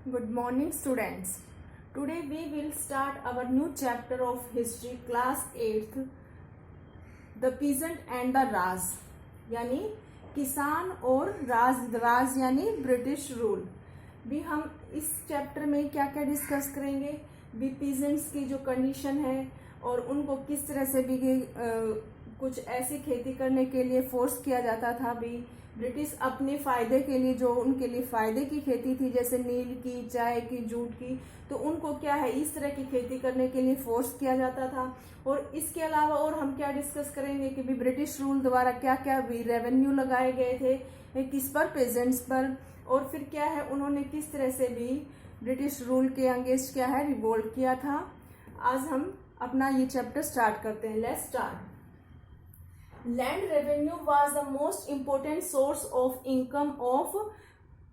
Good morning, students. Today we will start our new chapter of history, class 8th, the peasant and the Raj, यानी किसान और राज यानी British rule. भी हम इस चैप्टर में क्या क्या डिस्कस करेंगे, भी पीजेंट्स की जो कंडीशन है और उनको किस तरह से भी कुछ ऐसी खेती करने के लिए फोर्स किया जाता था। भी ब्रिटिश अपने फ़ायदे के लिए, जो उनके लिए फ़ायदे की खेती थी, जैसे नील की, चाय की, जूट की, तो उनको क्या है इस तरह की खेती करने के लिए फोर्स किया जाता था। और इसके अलावा और हम क्या डिस्कस करेंगे कि भी ब्रिटिश रूल द्वारा क्या क्या भी रेवेन्यू लगाए गए थे, किस पर, पेजेंट्स पर, और फिर क्या है उन्होंने किस तरह से भी ब्रिटिश रूल के अगेंस्ट क्या है रिवोल्ट किया था। आज हम अपना ये चैप्टर स्टार्ट करते हैं। Let's start. Land revenue was the most important source of income of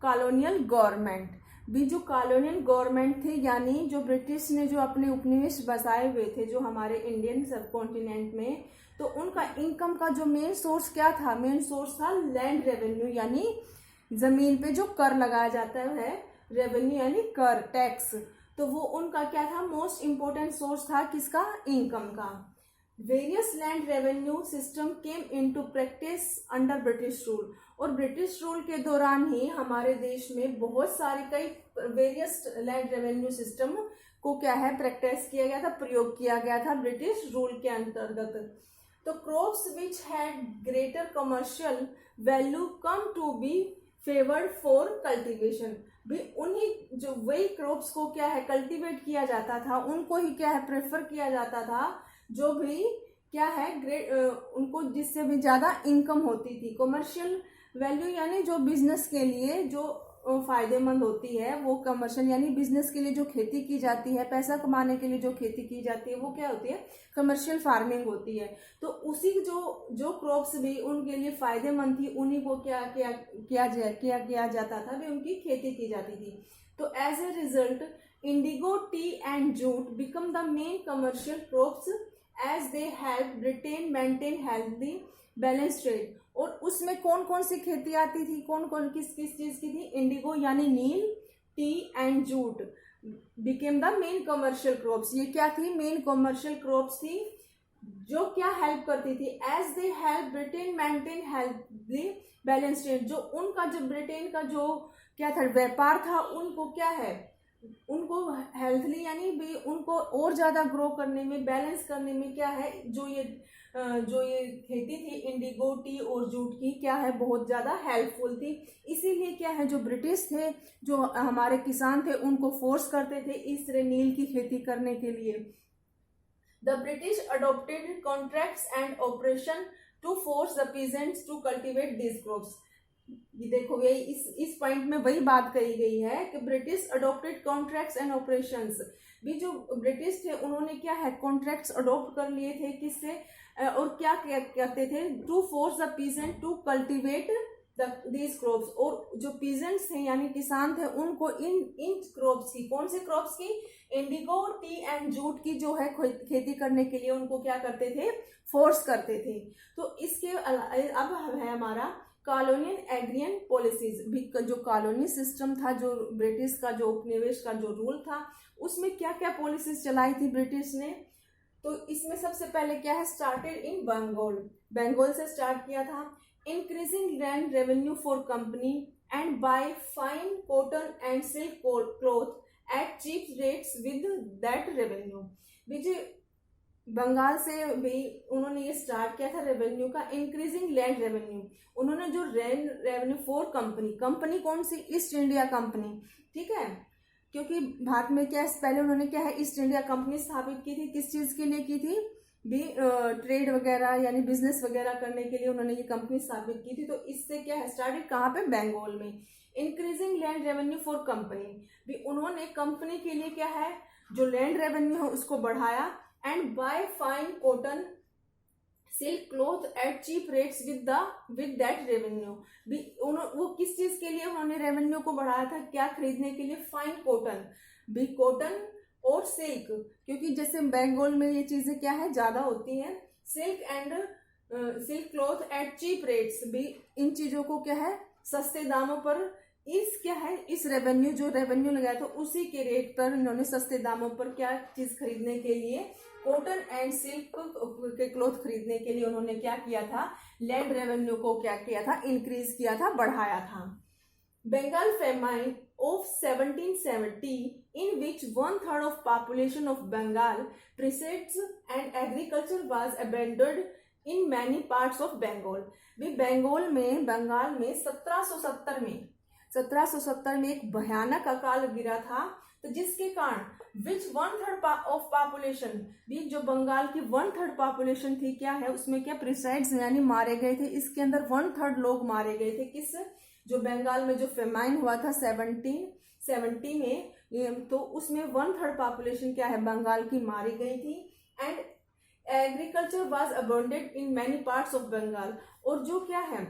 colonial government. भी जो कॉलोनियल गवर्नमेंट थे, यानी जो ब्रिटिश ने जो अपने उपनिवेश बसाए हुए थे जो हमारे इंडियन सब कॉन्टिनेंट में, तो उनका इनकम का जो मेन सोर्स क्या था, मेन सोर्स था लैंड रेवेन्यू, यानी जमीन पे जो कर लगाया जाता है, रेवेन्यू यानी कर, टैक्स। तो वो उनका क्या था, मोस्ट इम्पोर्टेंट सोर्स था किसका, इनकम का। Various land revenue system came into practice under British rule. और ब्रिटिश रूल के दौरान ही हमारे देश में बहुत सारे कई वेरियस लैंड रेवेन्यू सिस्टम को क्या है प्रैक्टिस किया गया था, प्रयोग किया गया था ब्रिटिश रूल के अंतर्गत। तो crops which had greater commercial value come to be favoured for cultivation. भी उन्हीं जो वही क्रॉप्स को क्या है कल्टीवेट किया जाता था, उनको ही क्या है प्रेफर किया जाता था, जो भी क्या है उनको जिससे भी ज्यादा इनकम होती थी। कमर्शियल वैल्यू यानी जो बिजनेस के लिए जो फायदेमंद होती है, वो कमर्शियल यानी बिजनेस के लिए जो खेती की जाती है, पैसा कमाने के लिए जो खेती की जाती है, वो क्या होती है, कमर्शियल फार्मिंग होती है। तो उसी जो क्रॉप्स भी उनके लिए फायदेमंद थी, उन्हीं को किया जाता था, भी उनकी खेती की जाती थी। तो as a result indigo, tea and jute become the main commercial crops as they help Britain maintain healthy balance trade. और उसमें कौन कौन सी खेती आती थी, कौन कौन किस किस चीज की थी, इंडिगो यानी नील, tea and jute became the main commercial crops. ये क्या थी, मेन कमर्शियल क्रॉप्स थी, जो क्या हेल्प करती थी, as they help Britain maintain healthy balance trade. जो उनका जो ब्रिटेन का जो क्या था व्यापार था, उनको क्या है, उनको हेल्थली यानी भी उनको और ज्यादा ग्रो करने में, बैलेंस करने में क्या है, जो ये खेती थी इंडिगो, टी और जूट की, क्या है बहुत ज्यादा हेल्पफुल थी। इसीलिए क्या है जो ब्रिटिश थे, जो हमारे किसान थे, उनको फोर्स करते थे इस तरह नील की खेती करने के लिए। The British adopted contracts and oppression to force the peasants to cultivate this crops. ये देखो, ये इस पॉइंट में वही बात कही गई है कि British adopted contracts and operations. भी जो ब्रिटिश थे उन्होंने क्या है कॉन्ट्रैक्ट्स अडोप्ट कर लिए थे, किससे, और क्या कहते थे, to force the peasant to cultivate these crops. और जो पीजेंट्स थे यानी किसान थे, उनको इन क्रॉप्स की, कौन से क्रॉप्स की, इंडिगो, टी एंड जूट की जो है खेती करने के लिए उनको क्या करते थे, फोर्स करते थे। तो इसके अब है हमारा कॉलोनियल एग्रियन पॉलिसीज। भी जो कॉलोनी सिस्टम था, जो ब्रिटिश का जो उपनिवेश का जो रूल था, उसमें क्या क्या पॉलिसीज चलाई थी ब्रिटिश ने। तो इसमें सबसे पहले क्या है, स्टार्टेड इन बंगाल से स्टार्ट किया था। Increasing land revenue for company and buy fine cotton and silk cloth at cheap rates with that revenue. Bengal से भी उन्होंने ये स्टार्ट किया था रेवेन्यू का, इंक्रीजिंग लैंड रेवेन्यू। उन्होंने जो लैंड रेवेन्यू फॉर कंपनी कौन सी, ईस्ट इंडिया कंपनी, ठीक है, क्योंकि भारत में क्या पहले उन्होंने क्या है ईस्ट इंडिया कंपनी स्थापित की थी, किस चीज के लिए की थी, भी ट्रेड वगैरह यानी बिजनेस वगैरह करने के लिए उन्होंने ये कंपनी स्थापित की थी। तो इससे क्या है स्टार्टेड कहाँ पे, बंगाल में। Increasing land revenue for company, भी उन्होंने कंपनी के लिए क्या है जो लैंड रेवेन्यू है उसको बढ़ाया। And buy fine cotton silk cloth at cheap rates with that revenue. वो किस चीज के लिए उन्होंने रेवेन्यू को बढ़ाया था, क्या खरीदने के लिए, फाइन कॉटन, भी कॉटन और सिल्क, क्योंकि जैसे बंगाल में ये चीजें क्या है ज्यादा होती हैं, silk cloth at cheap rates. भी इन चीजों को क्या है सस्ते दामों पर इस क्या है, इस रेवेन्यू जो रेवेन्यू लगाया था उसी के रेट पर इन्होंने सस्ते दामों पर क्या चीज खरीदने के लिए, कॉटन एंड सिल्क के क्लॉथ खरीदने के लिए उन्होंने क्या किया था, लैंड रेवेन्यू को क्या किया था, इंक्रीज किया था, बढ़ाया था। Bengal famine of 1770 in which 1/3 of population of Bengal perished and agriculture was abandoned in many parts of Bengal। भी बंगाल में 1770 में एक भयानक अकाल गिरा था, तो जिसके कारण विच 1/3 ऑफ पॉपुलेशन, भी जो बंगाल की 1/3 पॉपुलेशन थी क्या है, उसमें क्या प्रिसाइड्स यानी मारे गए थे। इसके अंदर 1/3 लोग मारे गए थे। किस, जो बंगाल में जो फेमाइन हुआ था 1770 में, तो उसमें 1/3 पॉपुलेशन क्या है, बंगाल की मारी गई थी। And agriculture was abundant in many parts of Bengal, और जो क्या है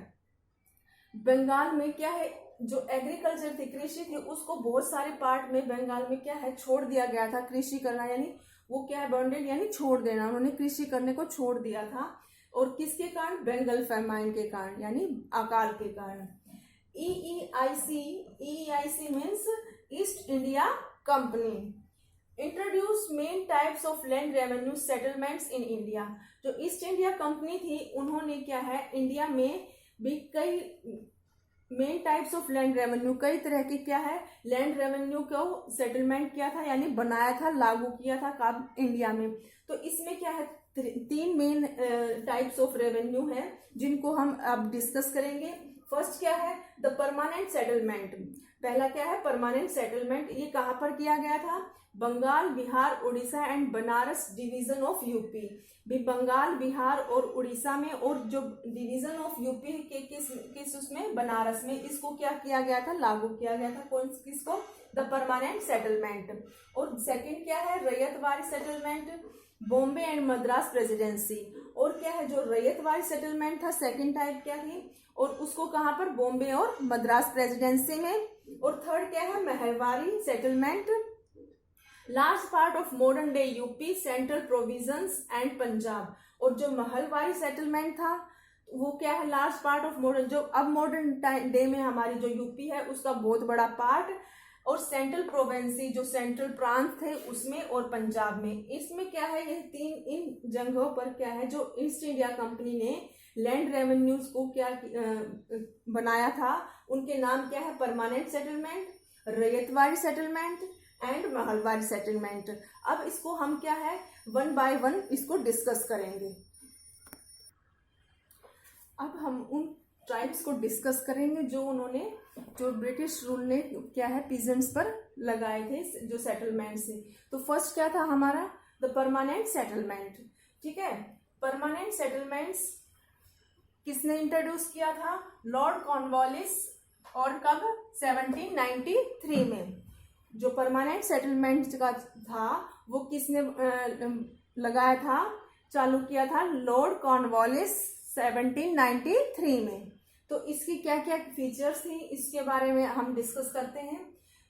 बंगाल में क्या है, जो एग्रीकल्चर थी, कृषि थी, उसको बहुत सारे पार्ट में बंगाल में क्या है, छोड़ दिया गया था। कृषि करना यानी वो क्या है, अबंडेंट यानी छोड़ देना, उन्होंने कृषि करने को छोड़ दिया था। और किसके कारण, बंगाल फेमाइन के कारण यानी अकाल के कारण। EEIC means east India company introduce main types of land revenue settlements in India. जो ईस्ट इंडिया कंपनी थी, उन्होंने क्या है, इंडिया में भी कई main types of land revenue, कई तरह के क्या है, लैंड रेवेन्यू को सेटलमेंट किया था यानी बनाया था, लागू किया था कब, इंडिया में। तो इसमें क्या है, 3 मेन टाइप्स ऑफ रेवेन्यू है जिनको हम अब डिस्कस करेंगे। फर्स्ट क्या है, द परमानेंट सेटलमेंट। पहला क्या है, परमानेंट सेटलमेंट। ये कहाँ पर किया गया था, Bengal, Bihar, Orissa and Banaras division of UP. भी बंगाल, बिहार और उड़ीसा में, और जो डिवीजन ऑफ यूपी के किस उसमें, बनारस में, इसको क्या किया गया था, लागू किया गया था। कौन किसको, द परमानेंट सेटलमेंट। और सेकंड क्या है, ryotwari settlement, Bombay and Madras presidency. और क्या है, जो रैयतवाड़ी सेटलमेंट था, सेकंड टाइप क्या थी, और उसको कहाँ पर, बॉम्बे और मद्रास प्रेसिडेंसी में। और थर्ड क्या है, Mahalwari settlement, large part of modern day UP, central provisions and Punjab. और जो महलवाड़ी सेटलमेंट था वो क्या है, लार्ज पार्ट ऑफ मॉडर्न, जो अब मॉडर्न डे में हमारी जो यूपी है उसका बहुत बड़ा पार्ट, और सेंट्रल प्रोवेंसी जो सेंट्रल प्रांत थे उसमें, और पंजाब में। इसमें क्या है, ये 3 इन जगहों पर क्या है, जो ईस्ट इंडिया कंपनी ने लैंड रेवेन्यूज को क्या बनाया था, उनके नाम क्या है, permanent settlement, ryotwari settlement and Mahalwari settlement. अब इसको हम क्या है, 1 बाय 1 इसको डिस्कस करेंगे। अब हम उन ट्राइब्स को डिस्कस करेंगे जो ब्रिटिश रूल ने क्या है, पीजेंट्स पर लगाए थे, जो सेटलमेंट से। तो फर्स्ट क्या था हमारा, द परमानेंट सेटलमेंट। ठीक है, परमानेंट सेटलमेंट्स किसने इंट्रोड्यूस किया था, लॉर्ड कॉर्नवालिस। और कब, 1793 में। जो परमानेंट सेटलमेंट का था वो किसने लगाया था, चालू किया था, लॉर्ड कॉर्नवालिस 1793 में। तो इसकी क्या क्या फीचर्स थी, इसके बारे में हम डिस्कस करते हैं।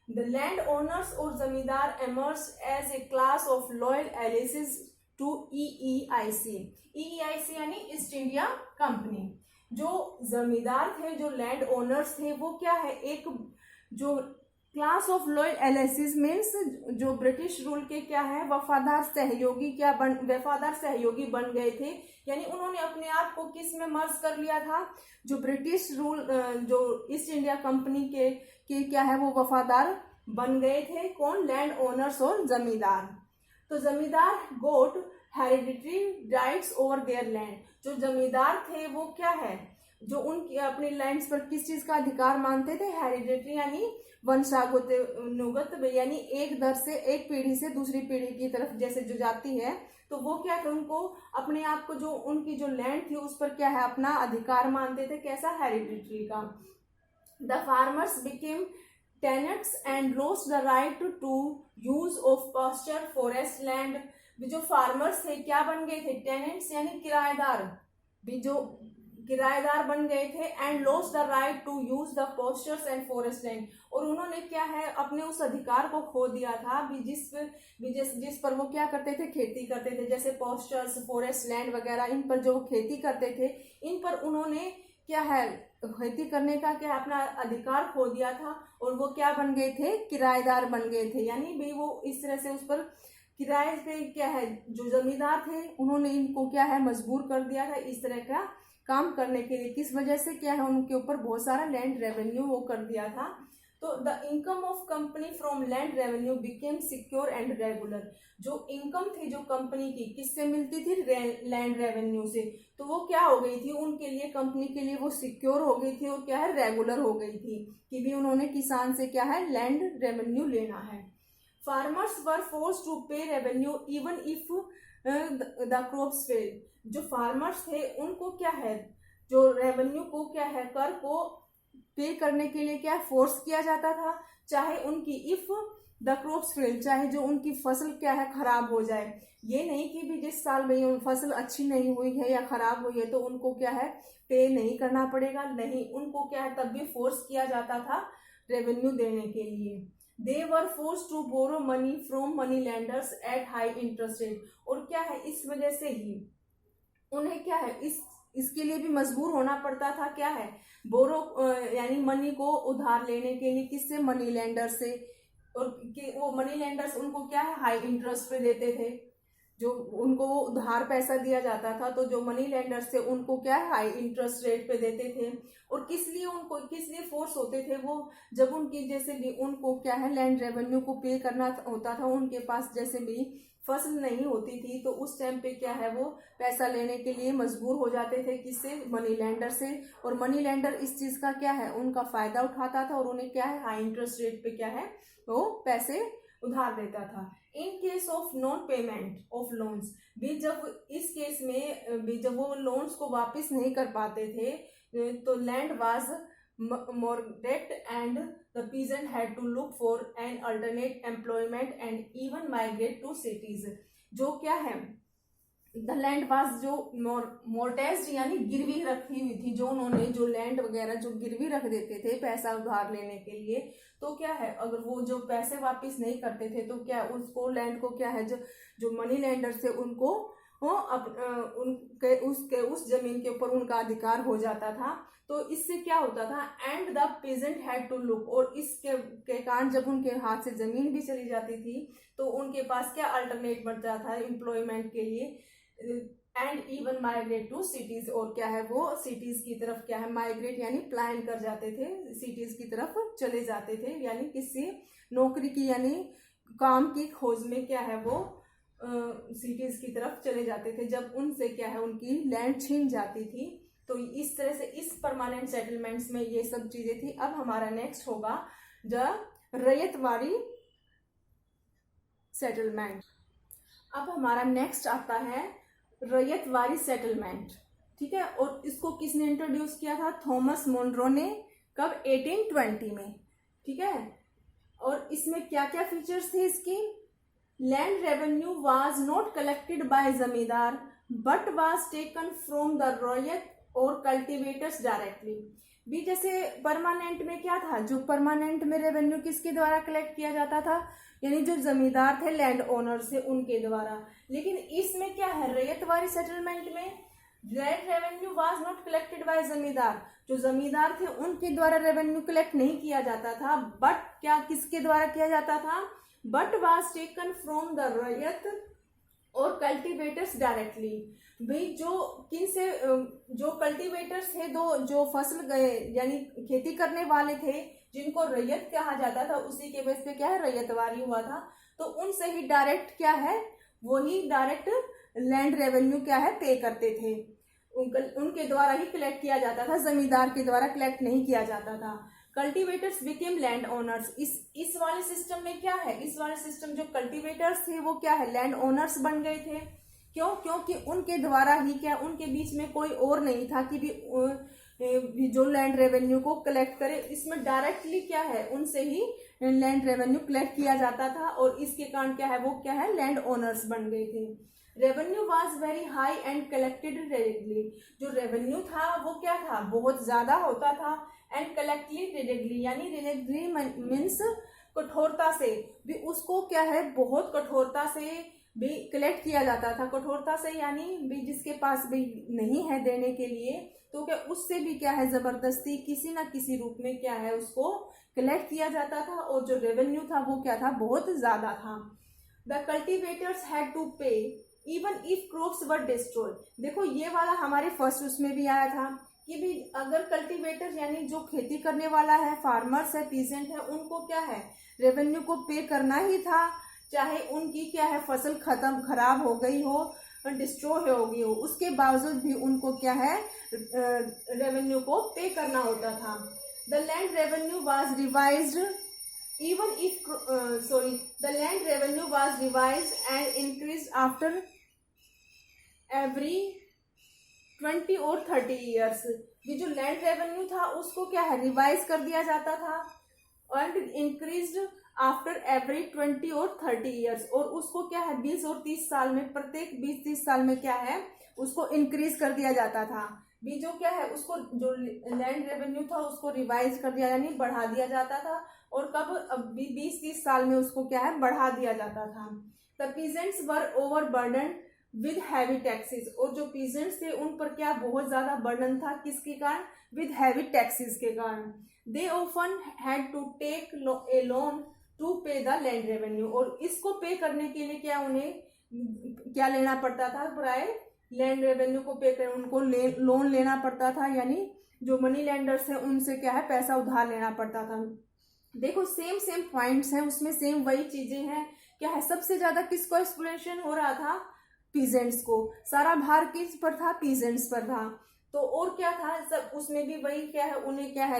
द लैंड ओनर्स और zamindar emerge as a class of loyal allies to EEIC। EEIC यानी ईस्ट इंडिया कंपनी। जो जमींदार थे, जो लैंड ओनर्स थे, वो क्या है, एक जो class of loyal Alice's means जो ब्रिटिश रूल के क्या है, वफादार सहयोगी बन गए थे। यानी उन्होंने अपने आप को किस में मर्ज कर लिया था, जो ब्रिटिश रूल, जो ईस्ट इंडिया कंपनी के क्या है, वो वफादार बन गए थे। कौन, लैंड ओनर्स और जमींदार। तो zamindar got hereditary rights over their land. जो जमींदार थे वो क्या है, जो उनकी अपनी लैंड्स पर किस चीज का अधिकार मानते थे, हेरिडिटरी यानी वंशानुगत, यानी एक दर से, एक पीढ़ी से दूसरी पीढ़ी की तरफ जैसे जो जाती है, तो वो क्या थे, उनको अपने आप को, जो उनकी जो लैंड थी उस पर क्या है, अपना अधिकार मानते थे। कैसा, हेरिडिटरी का। The farmers became tenants and lost the right to use of pasture forest land. जो फार्मर्स थे क्या बन गए थे, टेनेंट्स यानी किराएदार, भी जो किराएदार बन गए थे, and lost the right to use the pastures and forest land. और उन्होंने क्या है, अपने उस अधिकार को खो दिया था भी जिस पर वो क्या करते थे, खेती करते थे, जैसे पास्चर्स, फॉरेस्ट लैंड वगैरह, इन पर जो खेती करते थे, इन पर उन्होंने क्या है, खेती करने का क्या अपना अधिकार खो दिया था और वो क्या बन गए थे, किराएदार बन गए थे। यानी भाई वो इस तरह से उस पर किराए पे क्या है, जो जमींदार थे उन्होंने इनको क्या है मजबूर कर दिया था इस तरह का काम करने के लिए। किस वजह से, क्या है, उनके ऊपर बहुत सारा लैंड रेवेन्यू वो कर दिया था। तो the income of company from land revenue became secure and regular. जो इनकम थी जो कंपनी की, किससे मिलती थी, लैंड रेवेन्यू से, तो वो क्या हो गई थी उनके लिए, कंपनी के लिए वो सिक्योर हो गई थी और क्या है, रेगुलर हो गई थी कि भी उन्होंने किसान से क्या है, लैंड रेवेन्यू लेना है। फार्मर्स वर फोर्स टू पे revenue even if the crops fail. जो फार्मर्स थे उनको क्या है, जो रेवेन्यू को क्या है, कर को पे करने के लिए क्या फोर्स किया जाता था, चाहे उनकी इफ द क्रॉप्स फेल, चाहे जो उनकी फसल क्या है खराब हो जाए। ये नहीं कि भी जिस साल में फसल अच्छी नहीं हुई है या खराब हुई है तो उनको क्या है पे नहीं करना पड़ेगा, नहीं, उनको क्या है तब भी फोर्स किया जाता था रेवेन्यू देने के लिए। They were force to borrow money from money lenders at high interest rate. और क्या है, इस वजह से ही उन्हें क्या है इसके लिए भी मजबूर होना पड़ता था, क्या है, बोरो यानी मनी को उधार लेने के लिए, किससे, मनी लेंडर से। और कि वो मनी लेंडर्स उनको क्या है हाई इंटरेस्ट पे देते थे, जो उनको वो उधार पैसा दिया जाता था, तो जो मनी लेंडर्स थे उनको क्या है हाई इंटरेस्ट रेट पे देते थे। और किस लिए फोर्स होते थे वो, जब उनकी जैसे भी उनको क्या है लैंड रेवेन्यू को पे करना होता था, उनके पास जैसे भी फसल नहीं होती थी तो उस टाइम पे क्या है वो पैसा लेने के लिए मजबूर हो जाते थे, किससे, मनी लेंडर से। और मनी लेंडर इस चीज का क्या है उनका फायदा उठाता था और उन्हें क्या है हाई इंटरेस्ट रेट पे क्या है वो पैसे उधार देता था। In case of non payment of loans भी, जब इस केस में भी जब वो लोन्स को वापस नहीं कर पाते थे तो land was mortgaged and the peasant had to look for an alternate employment and even migrate to cities। जो क्या है, द लैंड वाज जो मोर्टेज यानी गिरवी रखी हुई थी, जो उन्होंने जो लैंड वगैरह जो गिरवी रख देते थे पैसा उधार लेने के लिए, तो क्या है अगर वो जो पैसे वापस नहीं करते थे तो क्या उसको लैंड को क्या है जो मनी लैंडर से उनको उनके उस जमीन के ऊपर उनका अधिकार हो जाता था। तो इससे क्या होता था, and the peasant had to look, और इसके के कारण जब उनके हाथ से जमीन भी चली जाती थी तो उनके पास क्या अल्टरनेट बचता था एम्प्लॉयमेंट के लिए, and even migrate to cities, और क्या है वो सिटीज की तरफ क्या है माइग्रेट यानी प्लान कर जाते थे, सिटीज की तरफ चले जाते थे, यानी किसी नौकरी की यानी काम की खोज में क्या है वो सिटीज की तरफ चले जाते थे जब उनसे क्या है उनकी लैंड छीन जाती थी। तो इस तरह से इस परमानेंट सेटलमेंट्स में ये सब चीजें थी। अब हमारा नेक्स्ट होगा द रैयतवाड़ी सेटलमेंट। अब हमारा नेक्स्ट आता है रैयतवाड़ी सेटलमेंट, ठीक है। और इसको किसने इंट्रोड्यूस किया था, थॉमस मोनरो ने, कब, 1820 में, ठीक है। और इसमें क्या क्या फीचर्स थे इसकी, land revenue was not collected by zamindar but was taken from the ryot और कल्टीवेटर्स डायरेक्टली। भी जैसे परमानेंट में क्या था, जो परमानेंट में रेवेन्यू किसके द्वारा कलेक्ट किया जाता था, यानी जो जमींदार थे लैंड ओनर से उनके द्वारा। लेकिन इसमें क्या है, रैयतवाड़ी सेटलमेंट में land revenue was not collected by जमींदार, जो जमींदार थे उनके द्वारा रेवेन्यू कलेक्ट नहीं किया जाता था, बट क्या किसके द्वारा किया जाता था, but was taken from the ryot और कल्टीवेटर्स डायरेक्टली। भाई जो किन से, जो कल्टीवेटर्स थे, दो जो फसल गए यानी खेती करने वाले थे जिनको रैयत कहा जाता था, उसी के बेस पे क्या है रैयतवाड़ी हुआ था, तो उनसे ही डायरेक्ट क्या है वही डायरेक्ट लैंड रेवेन्यू क्या है पे करते थे, उनके द्वारा ही कलेक्ट किया जाता था, जमींदार के द्वारा कलेक्ट नहीं किया जाता था। Cultivators became land owners. इस वाले सिस्टम में क्या है, इस वाले सिस्टम जो कल्टीवेटर्स थे वो क्या है लैंड ओनर्स बन गए थे। क्यों, क्योंकि उनके द्वारा ही क्या, उनके बीच में कोई और नहीं था कि भी जो लैंड रेवेन्यू को कलेक्ट करे, इसमें डायरेक्टली क्या है उनसे ही लैंड रेवेन्यू कलेक्ट किया जाता था और इसके कारण क्या है वो क्या है लैंड ओनर्स बन गए थे। Revenue was very high and collected radically. जो रेवेन्यू था वो क्या था बहुत ज्यादा होता था, एंड कलेक्टली रेडिकली यानी रेडिकली मीन्स कठोरता से भी उसको क्या है बहुत कठोरता से भी कलेक्ट किया जाता था। कठोरता से यानी भी जिसके पास भी नहीं है देने के लिए तो क्या उससे भी क्या है जबरदस्ती किसी ना किसी रूप में क्या है उसको कलेक्ट किया जाता था, और जो रेवेन्यू था वो क्या था, बहुत ज्यादा था। द कल्टिवेटर्स हैड टू पे even if crops were destroyed. देखो ये वाला हमारे फर्स्ट उसमें भी आया था कि भी अगर कल्टीवेटर यानी जो खेती करने वाला है, फार्मर्स है, पीजेंट है, उनको क्या है रेवेन्यू को पे करना ही था, चाहे उनकी क्या है फसल खत्म खराब हो गई हो, डिस्ट्रॉय हो गई हो, उसके बावजूद भी उनको क्या है रेवेन्यू को पे करना होता था। The land revenue was revised even if the land revenue was revised and increased after every 20 और 30 years। ये जो लैंड रेवेन्यू था उसको क्या है रिवाइज कर दिया जाता था एंड इंक्रीज्ड आफ्टर एवरी 20 और 30 years, और उसको क्या है 20 और 30 साल में, प्रत्येक 20-30 साल में क्या है उसको इंक्रीज कर दिया जाता था। भी जो क्या है उसको जो लैंड रेवेन्यू था उसको रिवाइज कर दिया यानी बढ़ा दिया जाता था, और कब 20-30 साल में उसको क्या है बढ़ा दिया जाता था। The peasants were overburden with heavy taxes, और जो पीजेंट्स थे उन पर क्या बहुत ज्यादा बर्डन था, किसके कारण, विद हैवी टैक्सेस के कारण। They often had to take a loan to pay the land revenue, और इसको पे करने के लिए क्या उन्हें क्या लेना पड़ता था, प्राय लैंड रेवेन्यू को पे कर उनको लोन लेना पड़ता था, यानी जो मनी लैंडर्स हैं उनसे क्या है पैसा उधार लेना पड़ता था। देखो सेम पॉइंट्स हैं उसमें, सेम वही चीजें हैं, क्या है सबसे ज्यादा किसको एक्सप्लोइटेशन हो रहा था, पीजेंट्स को, सारा भार किस पर था, पीजेंट्स पर था। तो और क्या था सब उसमें भी वही क्या है उन्हें क्या है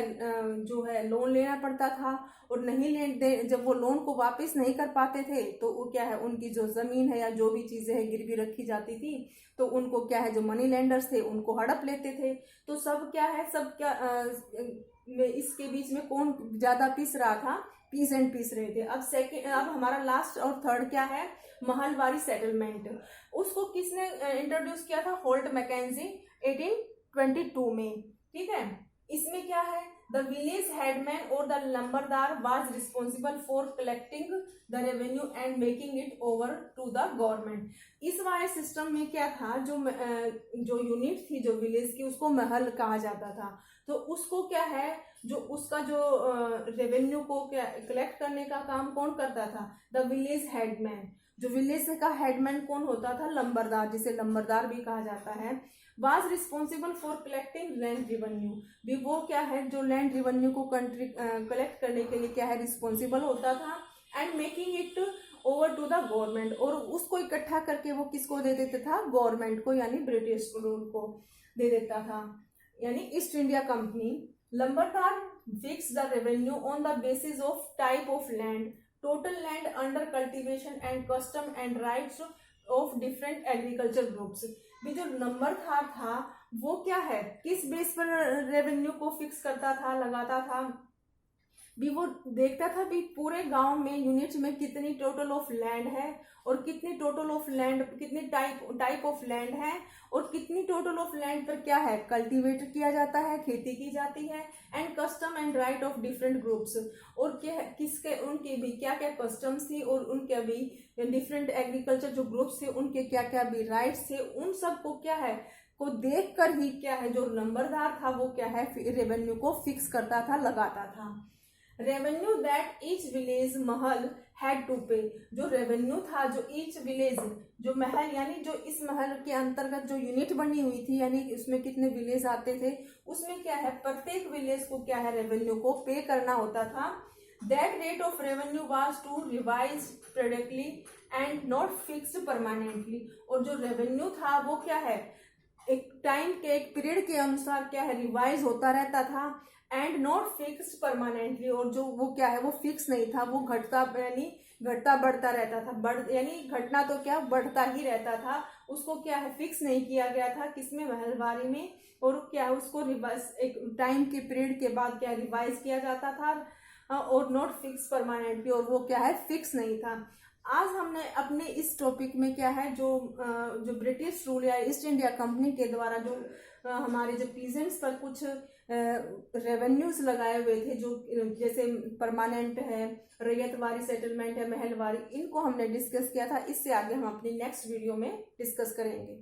जो है लोन लेना पड़ता था, और नहीं जब वो लोन को वापस नहीं कर पाते थे तो वो क्या है उनकी जो जमीन है या जो भी चीजें है गिरवी रखी जाती थी तो उनको क्या है जो मनी लेंडर्स थे उनको हड़प लेते थे। तो सब क्या है सब क्या इसके बीच में कौन ज्यादा पीस रहा था, पीजेंट पीस रहे थे। अब हमारा लास्ट और थर्ड क्या है, महलवारी सेटलमेंट। उसको किसने इंट्रोड्यूस किया था, होल्ट मैकेंजी 1822 में, ठीक है। इसमें क्या है, द विलेज हेडमैन और the lambardar was responsible for collecting the revenue and making it over to the government. इस वाले सिस्टम में क्या था, जो यूनिट थी जो विलेज की उसको महल कहा जाता था। तो उसको क्या है जो उसका जो रेवेन्यू को क्या कलेक्ट करने का काम कौन करता था, द विलेज हेडमैन। जो विलेज का हेडमैन कौन होता था, लंबरदार, जिसे लंबरदार भी कहा जाता है। Was responsible for collecting land revenue, भी वो क्या है जो लैंड रिवेन्यू को कलेक्ट करने के लिए क्या है रिस्पॉन्सिबल होता था, and making it over to the government, और उसको इकट्ठा करके वो किसको दे देता था, गवर्नमेंट को, यानी ब्रिटिश रूल को दे देता था, यानी East India Company. Lambardar fix the revenue on the basis of type of land, total land under cultivation and custom and rights of different agriculture groups. भी जो नंबरदार था वो क्या है किस बेस पर रेवेन्यू को फिक्स करता था, लगाता था, भी वो देखता था भी पूरे गांव में यूनिट्स में कितनी टोटल ऑफ लैंड है, और कितनी टोटल ऑफ लैंड, कितनी टाइप ऑफ लैंड है, और कितनी टोटल ऑफ लैंड पर क्या है कल्टीवेट किया जाता है, खेती की जाती है, and custom and right of different groups, और क्या किसके उनके भी क्या क्या कस्टम्स थी, और उनके भी डिफरेंट एग्रीकल्चर जो ग्रुप्स थे उनके क्या क्या भी राइट्स थे, उन सब को क्या है को देख कर ही क्या है जो नंबरदार था वो क्या है रेवेन्यू को फिक्स करता था, लगाता था। Revenue that each village Mahal had to पे, जो रेवेन्यू था जो ईच विलेज जो महल यानी जो इस महल के अंतर्गत जो यूनिट बनी हुई थी, यानी इसमें कितने विलेज आते थे, उसमें क्या है प्रत्येक विलेज को क्या है रेवेन्यू को पे करना होता था। That rate of revenue was to revise periodically and not fixed permanently, और जो रेवेन्यू था वो क्या है एक टाइम के एक पीरियड के अनुसार क्या है रिवाइज होता रहता था, एंड नॉट फिक्स्ड परमानेंटली, और जो वो क्या है वो फिक्स नहीं था, वो घटता यानी घटता बढ़ता रहता था, यानी घटना तो क्या बढ़ता ही रहता था, उसको क्या है फिक्स नहीं किया गया था किसमें, महलवारी में, और क्या है उसको रिवाइज एक टाइम के पीरियड के बाद क्या रिवाइज किया जाता था, और नॉट फिक्स परमानेंटली, और वो क्या है फिक्स नहीं था। आज हमने अपने इस टॉपिक में क्या है जो ब्रिटिश रूल या ईस्ट इंडिया कंपनी के द्वारा जो हमारे जो पीजेंट्स पर कुछ रेवेन्यूज लगाए हुए थे, जो जैसे परमानेंट है, रैयतवारी सेटलमेंट है, महलवारी, इनको हमने डिस्कस किया था। इससे आगे हम अपनी नेक्स्ट वीडियो में डिस्कस करेंगे।